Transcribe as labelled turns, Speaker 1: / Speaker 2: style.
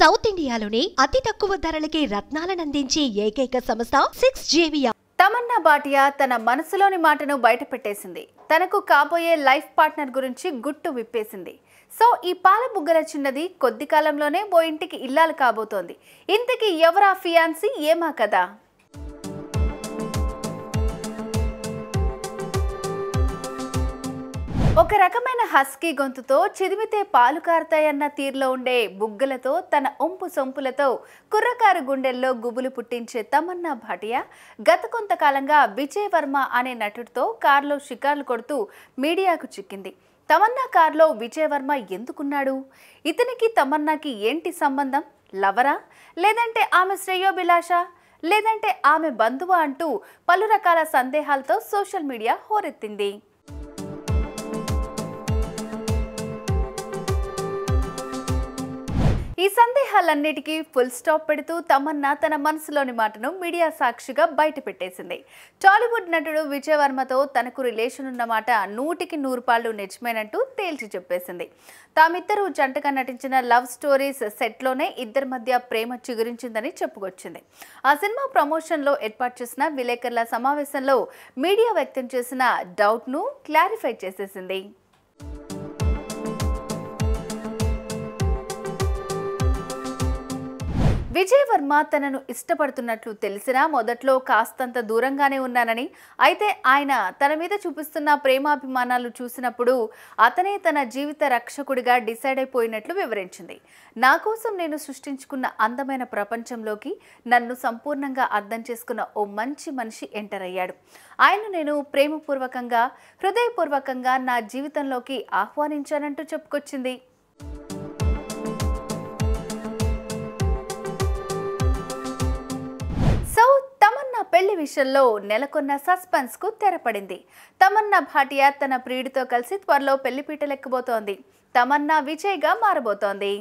Speaker 1: South ఇండియాలోనే అతి తక్కువ ధరలకి రత్నాలనందించే ఏకైక సంస్థ 6JVR.
Speaker 2: తమన్నా భాటియా తన మనసులోని మాటను బయటపెట్టేసింది. తనకు కాబోయే లైఫ్ పార్ట్నర్ గురించి గుట్టు విప్పేసింది. సో ఈ పాల బుగ్గల చిన్నది కొద్ది కాలంలోనే ఓ ఇంటికి ఇల్లాలు కాబోతోంది. ఇంతకీ ఎవరా ఫియాన్సీ, ఏమా కదా? ఒక రకమైన హస్కీ గొంతుతో చిదిమితే పాలు కారుతాయన్న తీరులో ఉండే బుగ్గలతో తన ఒంపు సొంపులతో కుర్రకారు గుండెల్లో గుబులు పుట్టించే తమన్నా భాటియా గత కొంతకాలంగా విజయ్ వర్మ అనే నటుడితో కారులో షికార్లు కొడుతూ మీడియాకు చిక్కింది. తమన్నా కారులో విజయ్ వర్మ ఎందుకున్నాడు? ఇతనికి తమన్నాకి ఏంటి సంబంధం? లవరా, లేదంటే ఆమె శ్రేయోభిలాష, లేదంటే ఆమె బంధువా అంటూ పలు రకాల సందేహాలతో సోషల్ మీడియా హోరెత్తింది. ఈ సందేహాలన్నిటికీ ఫుల్ స్టాప్ పెడుతూ తమన్నా తన మనసులోని మాటను మీడియా సాక్షిగా బయటపెట్టేసింది. టాలీవుడ్ నటుడు విజయ్ వర్మతో తనకు రిలేషన్ ఉన్నమాట 100కి 100 పాళ్ళు నిజమేనంటూ తేల్చి చెప్పేసింది. తామిద్దరూ జంటగా నటించిన లవ్ స్టోరీస్ సెట్లోనే ఇద్దరి మధ్య ప్రేమ చిగురించిందని చెప్పుకొచ్చింది. ఆ సినిమా ప్రమోషన్లో ఏర్పాటు చేసిన విలేకరుల సమావేశంలో మీడియా వ్యక్తం చేసిన డౌట్ను క్లారిఫై చేసేసింది. విజయ్ వర్మ తనను ఇష్టపడుతున్నట్లు తెలిసినా మొదట్లో కాస్తంత దూరంగానే ఉన్నానని, అయితే ఆయన తన మీద చూపిస్తున్న ప్రేమాభిమానాలు చూసినప్పుడు అతనే తన జీవిత రక్షకుడిగా డిసైడ్ అయిపోయినట్లు వివరించింది. నా కోసం నేను సృష్టించుకున్న అందమైన ప్రపంచంలోకి నన్ను సంపూర్ణంగా అర్థం చేసుకున్న ఓ మంచి మనిషి ఎంటర్ అయ్యాడు. ఆయన నేను ప్రేమపూర్వకంగా, హృదయపూర్వకంగా నా జీవితంలోకి ఆహ్వానించానంటూ చెప్పుకొచ్చింది. పెళ్లి విషయంలో నెలకొన్న సస్పెన్స్ కు తెరపడింది. తమన్నా భాటియా తన ప్రియుడితో కలిసి త్వరలో పెళ్లిపీటలెక్కబోతోంది. తమన్నా విజయ్ గా మారబోతోంది.